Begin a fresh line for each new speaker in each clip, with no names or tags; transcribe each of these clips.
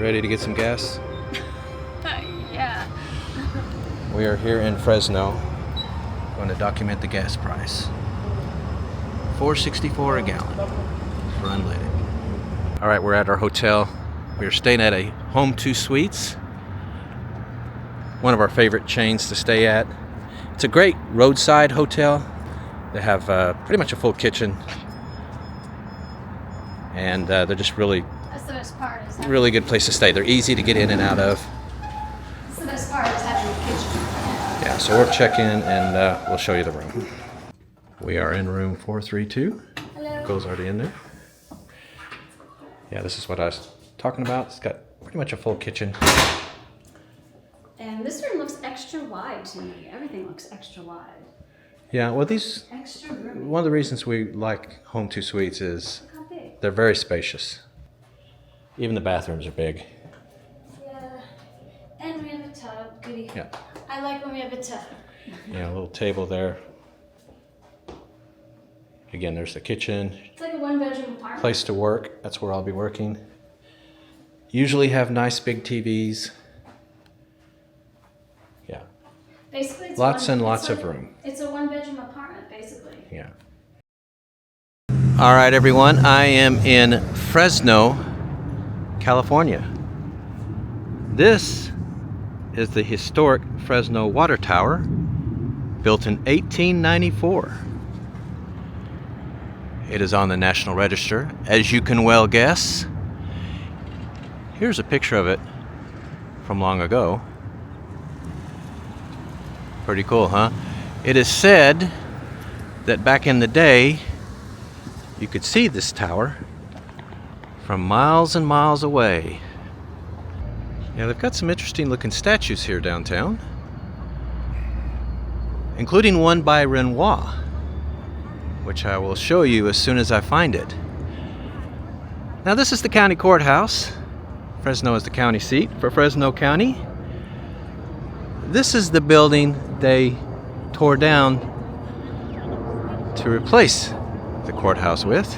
Ready to get some gas?
Yeah.
We are here in Fresno. Going to document the gas price. $4.64 a gallon for unleaded. All right, we're at our hotel. We are staying at a Home 2 Suites, one of our favorite chains to stay at. It's a great roadside hotel. They have pretty much a full kitchen, and they're just really,
That's the best part. Is
really good place to stay. They're easy to get in and out of.
That's the best part is having a kitchen.
Yeah, so we'll check in and we'll show you the room. We are in room 432.
Hello.
Goes already in there. Yeah, this is what I was talking about. It's got pretty much a full kitchen.
And this room looks extra wide to me. Everything looks extra wide.
Yeah, well, these,
Extra room.
one of the reasons we like Home 2 Suites is
Look how big.
they're very spacious. Even the bathrooms are big.
Yeah. And we have a tub. Goody.
Yeah.
I like when we have a tub.
Yeah, a little table there. Again, there's the kitchen.
It's like a one-bedroom apartment.
Place to work. That's where I'll be working. Usually have nice big TVs. Yeah.
Basically, it's
Lots
one,
and
it's
lots
like,
of room.
It's a one-bedroom apartment, basically.
Yeah. All right, everyone. I am in Fresno, California. This is the historic Fresno Water Tower, built in 1894. It is on the National Register, as you can well guess. Here's a picture of it from long ago. Pretty cool, huh? It is said that back in the day, you could see this tower from miles and miles away. Yeah, they've got some interesting looking statues here downtown, including one by Renoir, which I will show you as soon as I find it. Now, this is the county courthouse. Fresno is the county seat for Fresno County. This is the building they tore down to replace the courthouse with.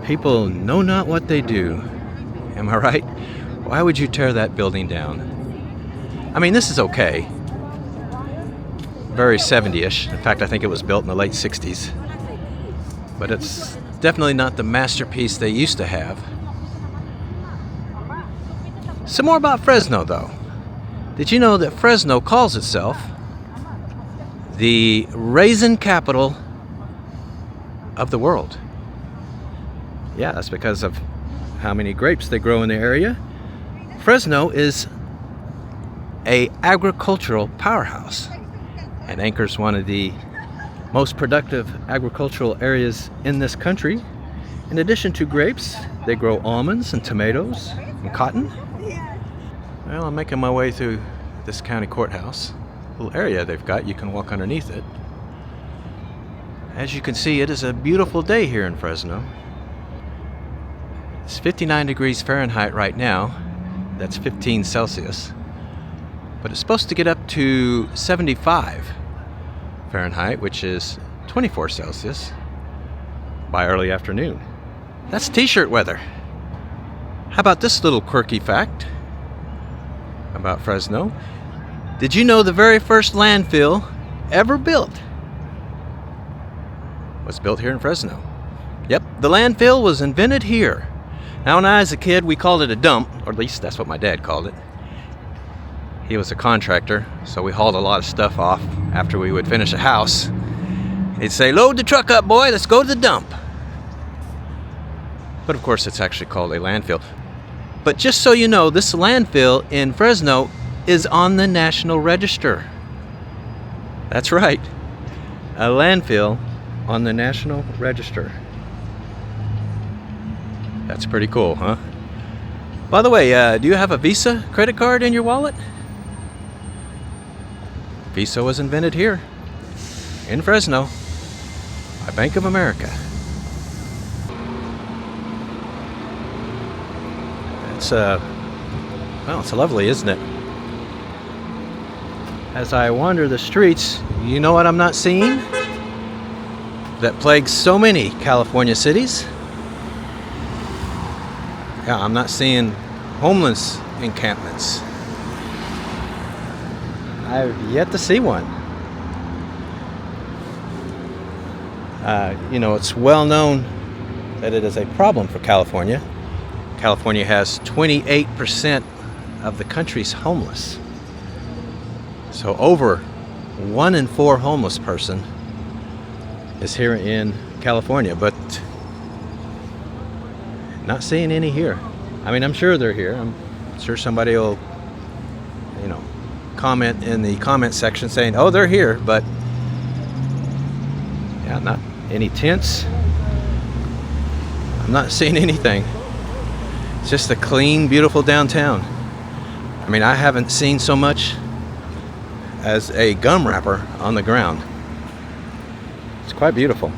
People know not what they do. Am I right? Why would you tear that building down? I mean, this is okay. Very 70-ish. In fact, I think it was built in the late 60s. But it's definitely not the masterpiece they used to have. Some more about Fresno, though. Did you know that Fresno calls itself the raisin capital of the world? Yeah, that's because of how many grapes they grow in the area. Fresno is an agricultural powerhouse and anchors one of the most productive agricultural areas in this country. In addition to grapes, they grow almonds and tomatoes and cotton. Well, I'm making my way through this county courthouse. Little area they've got, you can walk underneath it. As you can see, it is a beautiful day here in Fresno. It's 59 degrees Fahrenheit right now. That's 15 Celsius. But it's supposed to get up to 75 Fahrenheit, which is 24 Celsius, by early afternoon. That's t-shirt weather. How about this little quirky fact about Fresno? Did you know the very first landfill ever built was built here in Fresno? Yep, the landfill was invented here. Now, when I was a kid, we called it a dump, or at least that's what my dad called it. He was a contractor, so we hauled a lot of stuff off after we would finish a house. He'd say, "Load the truck up, boy, let's go to the dump." But of course, it's actually called a landfill. But just so you know, this landfill in Fresno is on the National Register. That's right, a landfill on the National Register. That's pretty cool, huh? By the way, do you have a Visa credit card in your wallet? Visa was invented here in Fresno by Bank of America. It's well, it's lovely, isn't it? As I wander the streets, you know what I'm not seeing? That plagues so many California cities. Yeah, I'm not seeing homeless encampments. I've yet to see one. It's well known that it is a problem for California. California has 28% of the country's homeless. So over 1 in 4 homeless person is here in California, but not seeing any here. I mean, I'm sure they're here. I'm sure somebody will, comment in the comment section saying, oh, they're here, but yeah, not any tents. I'm not seeing anything. It's just a clean, beautiful downtown. I mean, I haven't seen so much as a gum wrapper on the ground. It's quite beautiful.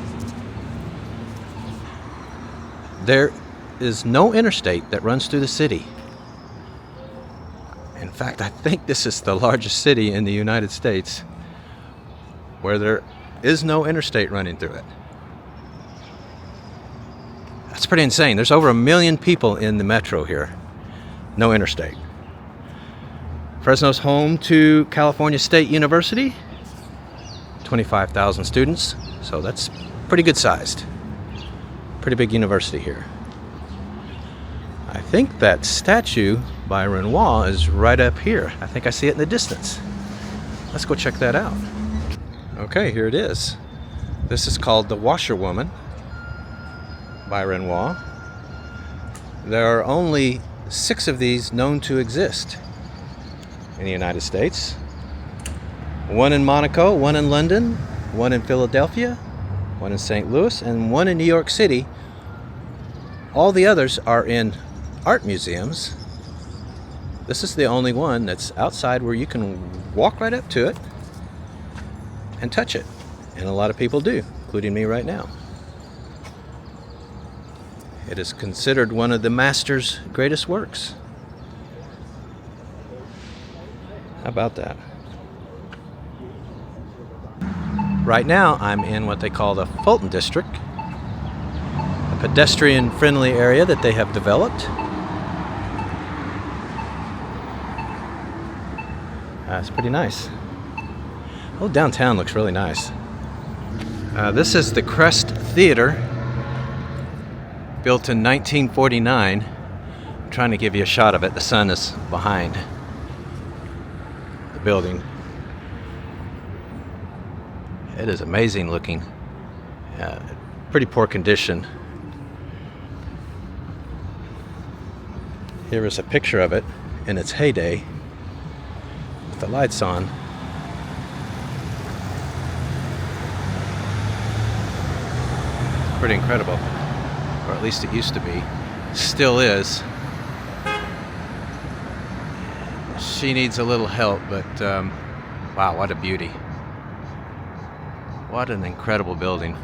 There is no interstate that runs through the city. In fact, I think this is the largest city in the United States where there is no interstate running through it. That's pretty insane. There's over 1 million people in the metro here. No interstate. Fresno's home to California State University. 25,000 students, so that's pretty good sized. Pretty big university here. I think that statue by Renoir is right up here. I think I see it in the distance. Let's go check that out. Okay, here it is. This is called The Washerwoman by Renoir. There are only 6 of these known to exist in the United States. 1 in Monaco, 1 in London, 1 in Philadelphia, 1 in St. Louis, and 1 in New York City. All the others are in art museums. This is the only one that's outside where you can walk right up to it and touch it. And a lot of people do, including me right now. It is considered one of the master's greatest works. How about that? Right now, I'm in what they call the Fulton district, a pedestrian-friendly area that they have developed. It's pretty nice. Oh, downtown looks really nice. This is the Crest Theater, built in 1949. I'm trying to give you a shot of it. The sun is behind the building. It is amazing looking. Pretty poor condition. Here is a picture of it in its heyday with the lights on. Pretty incredible, or at least it used to be. Still is. She needs a little help, but wow, what a beauty. What an incredible building.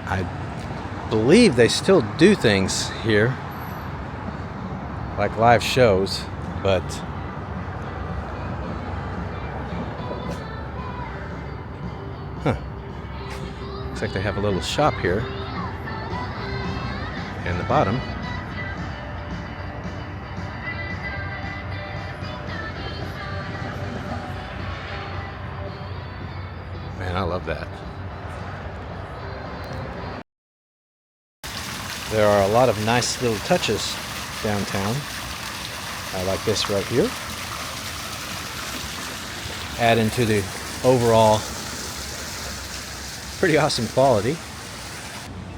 I believe they still do things here, like live shows, but looks like they have a little shop here in the bottom. Man, I love that. There are a lot of nice little touches downtown. I like this right here. Add into the overall pretty awesome quality.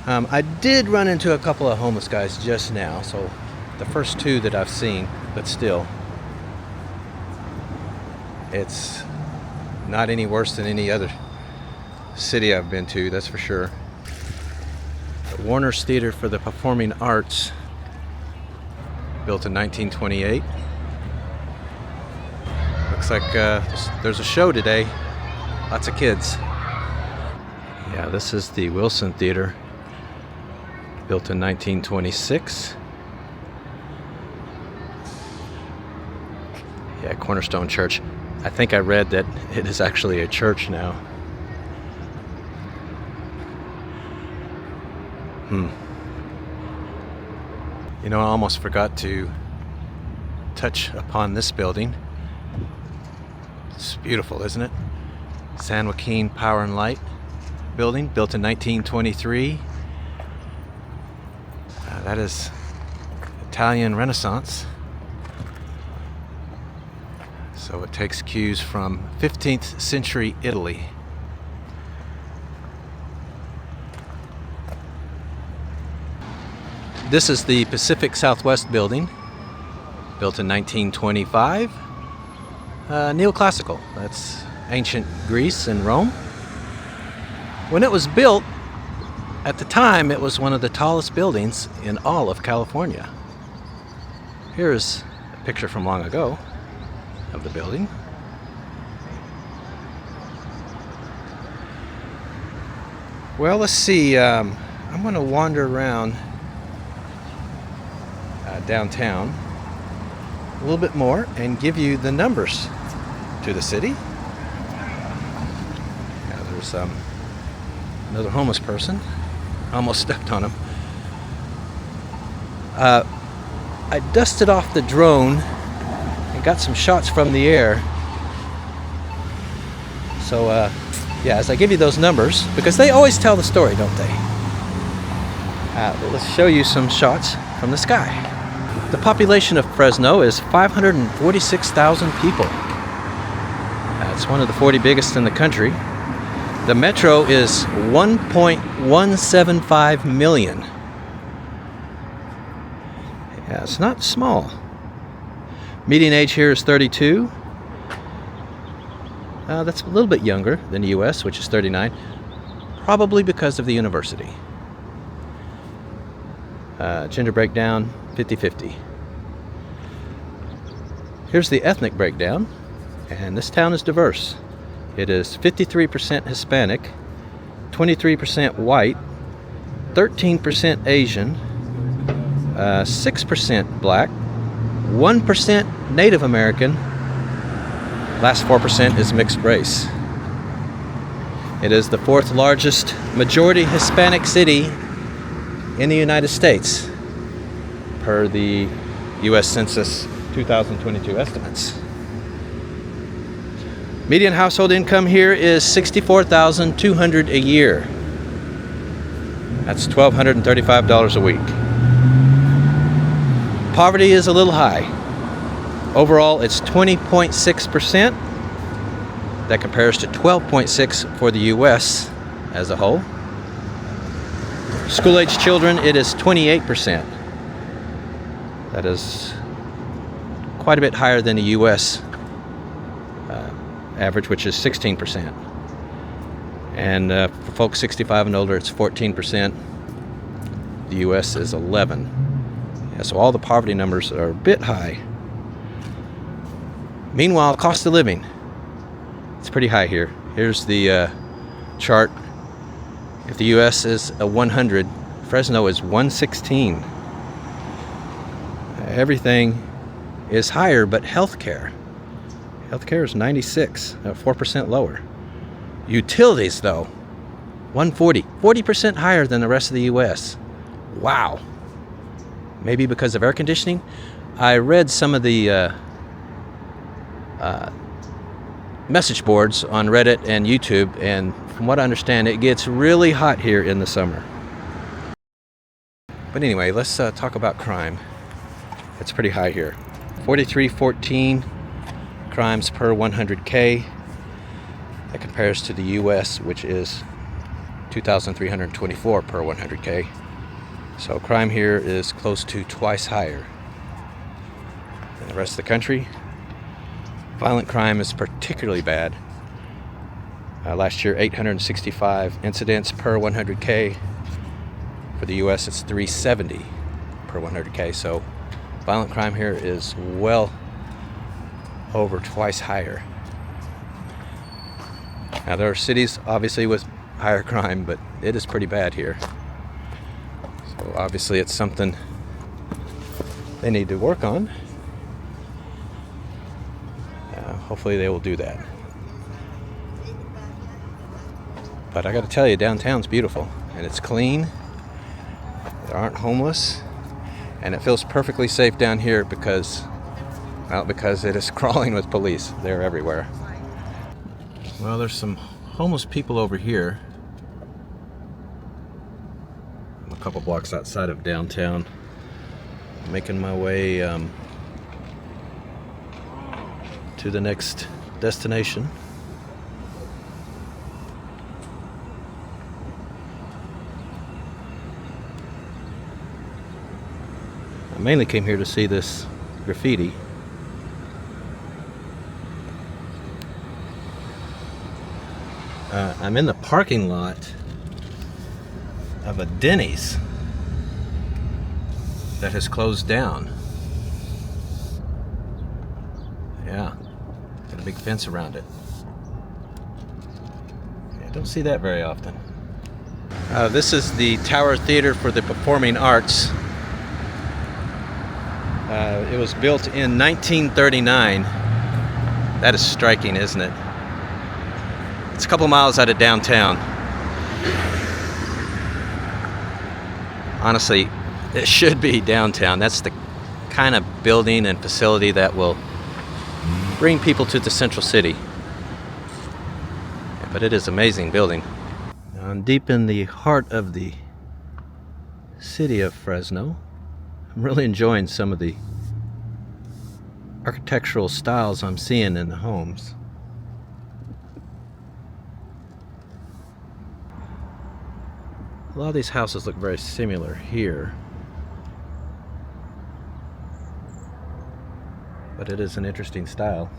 I did run into a couple of homeless guys just now, so the first 2 that I've seen, but still, it's not any worse than any other city I've been to, that's for sure. The Warner's Theater for the Performing Arts, built in 1928. Looks like there's a show today. Lots of kids. Yeah, this is the Wilson Theater, built in 1926. Yeah, Cornerstone Church. I think I read that it is actually a church now. You know, I almost forgot to touch upon this building. It's beautiful, isn't it? San Joaquin Power and Light building, built in 1923. That is Italian Renaissance. So it takes cues from 15th century Italy. This is the Pacific Southwest building, built in 1925. Neoclassical, that's ancient Greece and Rome. When it was built, at the time, it was one of the tallest buildings in all of California. Here's a picture from long ago of the building. Well, let's see. I'm going to wander around downtown a little bit more and give you the numbers to the city. Yeah, there's another homeless person. Almost stepped on him. I dusted off the drone and got some shots from the air. So yeah, as I give you those numbers, because they always tell the story, don't they? Let's show you some shots from the sky. The population of Fresno is 546,000 people. It's one of the 40 biggest in the country. The metro is 1.175 million. Yeah, it's not small. Median age here is 32. That's a little bit younger than the US, which is 39, probably because of the university. Gender breakdown, 50-50. Here's the ethnic breakdown, and this town is diverse. It is 53% Hispanic, 23% white, 13% Asian, 6% black, 1% Native American, last 4% is mixed race. It is the fourth largest majority Hispanic city in the United States, per the U.S. Census 2022 estimates. Median household income here is $64,200 a year. That's $1,235 a week. Poverty is a little high. Overall, it's 20.6%. That compares to 12.6% for the U.S. as a whole. School-age children, it is 28%. That is quite a bit higher than the U.S. Average, which is 16%. And for folks 65 and older, it's 14%. The U.S. is 11%. Yeah, so all the poverty numbers are a bit high. Meanwhile, cost of living, it's pretty high here. Here's the chart. If the U.S. is a 100, Fresno is 116. Everything is higher, but healthcare is 96, 4% lower. Utilities, though, 140, 40% higher than the rest of the U.S. Wow. Maybe because of air conditioning. I read some of the message boards on Reddit and YouTube, and from what I understand, it gets really hot here in the summer. But anyway, let's talk about crime. It's pretty high here. 4314 crimes per 100K. That compares to the US, which is 2,324 per 100K. So crime here is close to twice higher than the rest of the country. Violent crime is particularly bad. Last year, 865 incidents per 100K. For the US, it's 370 per 100K. So violent crime here is well over twice higher. Now, there are cities, obviously, with higher crime, but it is pretty bad here. So obviously, it's something they need to work on. Hopefully they will do that. But I got to tell you, downtown's beautiful, and it's clean. There aren't homeless, and it feels perfectly safe down here because it is crawling with police. They're everywhere. Well, there's some homeless people over here. I'm a couple blocks outside of downtown. Making my way to the next destination. I mainly came here to see this graffiti. I'm in the parking lot of a Denny's that has closed down. Yeah, got a big fence around it. I don't see that very often. This is the Tower Theater for the Performing Arts. It was built in 1939. That is striking, isn't it? It's a couple miles out of downtown. Honestly, it should be downtown. That's the kind of building and facility that will bring people to the central city. But it is an amazing building. Now I'm deep in the heart of the city of Fresno. I'm really enjoying some of the architectural styles I'm seeing in the homes. A lot of these houses look very similar here, but it is an interesting style.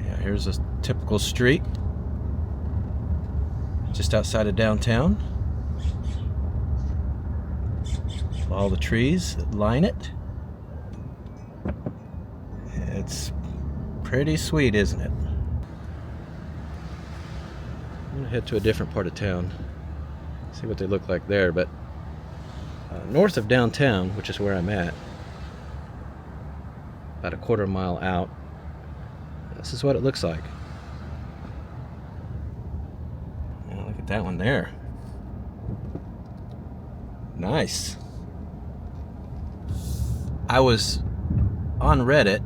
Yeah, here's a typical street just outside of downtown. All the trees that line it. It's pretty sweet, isn't it? I'm gonna head to a different part of town, see what they look like there. But north of downtown, which is where I'm at, about a quarter mile out, this is what it looks like. Oh, look at that one there. Nice. I was on Reddit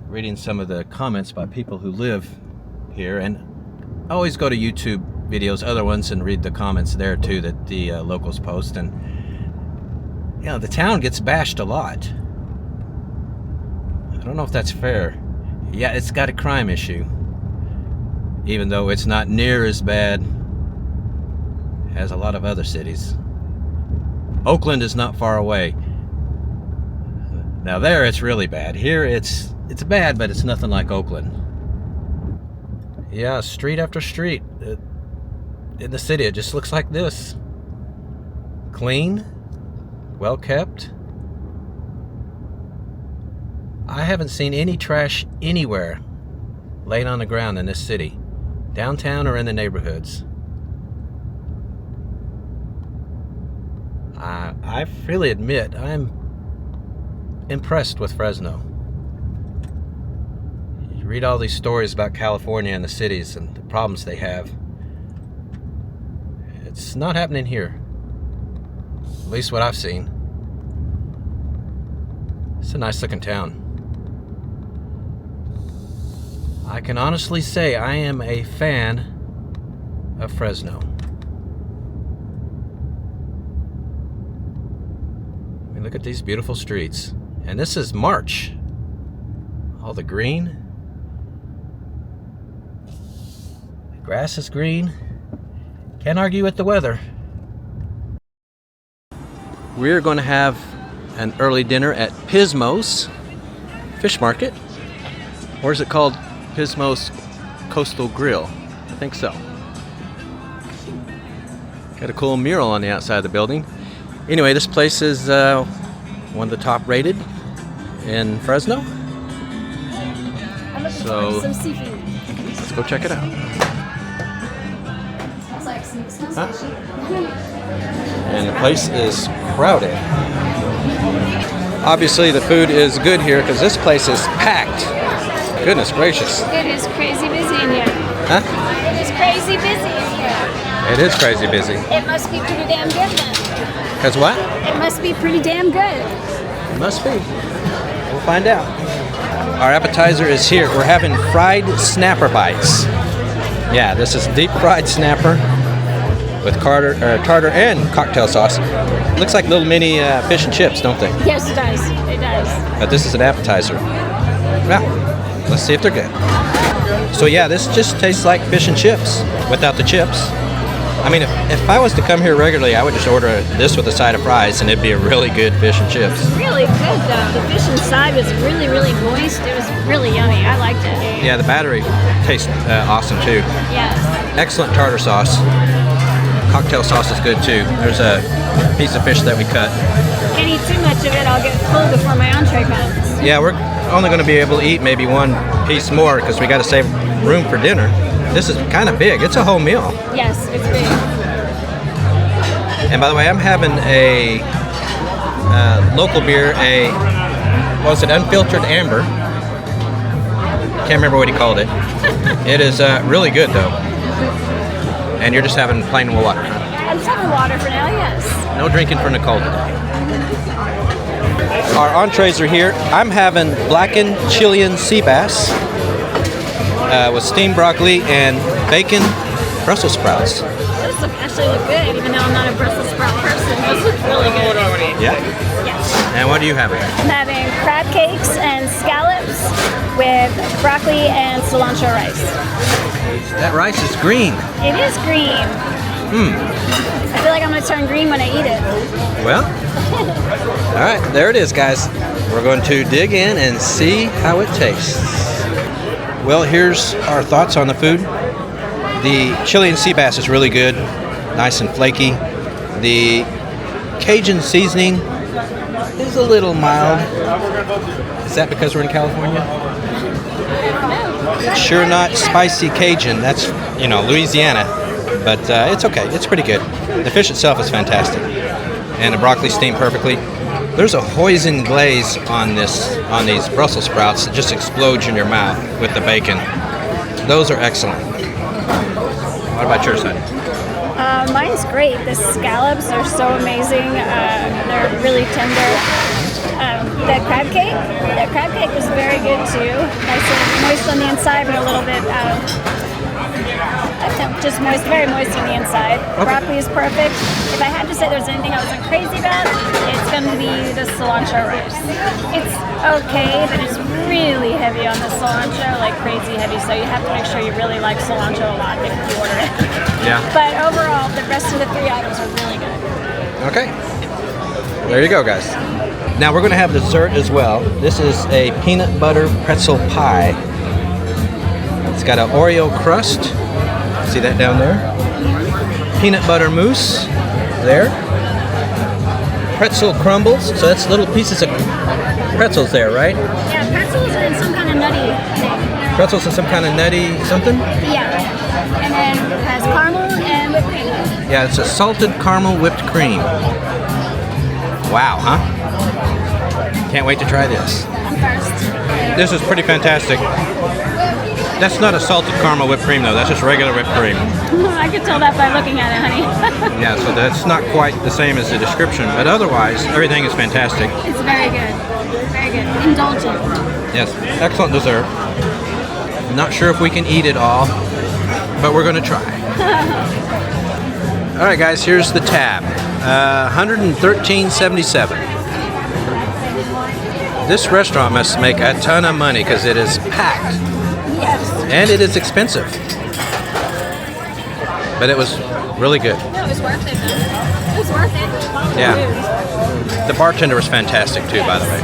reading some of the comments by people who live here, and I always go to YouTube videos, other ones, and read the comments there too that the locals post. And you know, the town gets bashed a lot. I don't know if that's fair. Yeah, it's got a crime issue, even though it's not near as bad as a lot of other cities. Oakland is not far away. Now there it's really bad. Here it's bad, but it's nothing like Oakland. Yeah, street after street in the city, it just looks like this. Clean, well kept. I haven't seen any trash anywhere laying on the ground in this city, downtown or in the neighborhoods. I freely admit I'm impressed with Fresno. You read all these stories about California and the cities and the problems they have. It's not happening here, at least what I've seen. It's a nice looking town. I can honestly say I am a fan of Fresno. I mean, look at these beautiful streets. And this is March. All the green. The grass is green. Can't argue with the weather. We're going to have an early dinner at Pismo's Fish Market. Or is it called Pismo's Coastal Grill? I think so. Got a cool mural on the outside of the building. Anyway, this place is one of the top rated in Fresno. So
Some seafood.
let's go check it out.
Smells like some
Huh? And the place is crowded. Obviously the food is good here because this place is packed. Goodness gracious.
It is crazy busy in here.
Huh?
It is crazy crazy busy in here.
It is crazy busy.
It must be pretty damn good then.
Cause what?
It must be pretty damn good.
It must be. We'll find out. Our appetizer is here. We're having fried snapper bites. Yeah, this is deep fried snapper with tartar and cocktail sauce. Looks like little mini fish and chips, don't they?
Yes, it does. It does.
But this is an appetizer. Well, let's see if they're good. So yeah, this just tastes like fish and chips without the chips. I mean, if I was to come here regularly, I would just order this with a side of fries, and it'd be a really good fish and chips.
Really good though. The fish inside was really, really moist. It was really yummy. I liked it.
Yeah, the battery tastes awesome too.
Yes.
Excellent tartar sauce. Cocktail sauce is good too. There's a piece of fish that we cut.
Can't eat too much of it. I'll get full before my entree comes.
Yeah, we're only going to be able to eat maybe one piece more because we got to save room for dinner. This is kind of big. It's a whole meal.
Yes, it's big.
And by the way, I'm having a local beer, unfiltered amber. Can't remember what he called it. It is really good though. And you're just having plain water.
I'm just having water for now, yes.
No drinking for Nicole today. Our entrees are here. I'm having blackened Chilean sea bass with steamed broccoli and bacon Brussels sprouts.
Those actually look good, even though I'm not a Brussels sprout person. Those look really good.
Yeah?
Yes.
And what do you have?
I'm having crab cakes and scallops with broccoli and cilantro rice.
That rice is green.
It is green. I feel like I'm going to turn green when I eat it.
Well, all right, there it is, guys. We're going to dig in and see how it tastes. Well, here's our thoughts on the food. The Chilean sea bass is really good, nice and flaky. The Cajun seasoning is a little mild. Is that because we're in California? It's sure not spicy Cajun. That's, Louisiana. But it's okay. It's pretty good. The fish itself is fantastic. And the broccoli steamed perfectly. There's a hoisin glaze on these Brussels sprouts that just explodes in your mouth with the bacon. Those are excellent. What about your side?
Mine's great. The scallops are so amazing. They're really tender. The crab cake was very good too. Nice and moist on the inside, but a little bit, just moist, very moist on the inside.
Okay.
Broccoli is perfect. If I had to say there's anything I wasn't crazy about, it's going to be the cilantro rice. It's okay, but it's really heavy on the cilantro, like crazy heavy. So you have to make sure you really like cilantro a lot if you order it.
Yeah.
But overall, the rest of the 3 items are really good.
Okay. There you go, guys. Now we're going to have dessert as well. This is a peanut butter pretzel pie. It's got an Oreo crust. See that down there? Peanut butter mousse there. Pretzel crumbles. So that's little pieces of pretzels there, right?
Yeah, pretzels and some kind of nutty thing.
Pretzels and some kind of nutty something?
Yeah. And then it has caramel and whipped cream.
Yeah, it's a salted caramel whipped cream. Wow, huh? Can't wait to try this.
I'm first.
This is pretty fantastic. That's not a salted caramel whipped cream though, that's just regular whipped cream.
I could tell that by looking at it, honey.
Yeah, so that's not quite the same as the description, but otherwise, everything is fantastic.
It's very good. Very good. Indulgent.
Yes, excellent dessert. I'm not sure if we can eat it all, but we're gonna try. All right, guys, here's the tab. $113.77. This restaurant must make a ton of money because it is packed.
Yes.
And it is expensive. But it was really good.
No, it was worth it though. It was worth it.
Yeah. The bartender was fantastic too, by the way.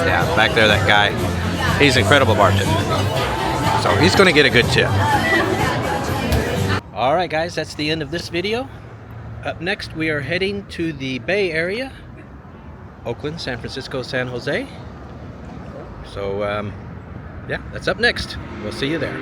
Yeah, back there, that guy. He's an incredible bartender. So he's going to get a good tip. All right, guys, that's the end of this video. Up next, we are heading to the Bay Area. Oakland, San Francisco, San Jose. So, yeah, that's up next. We'll see you there.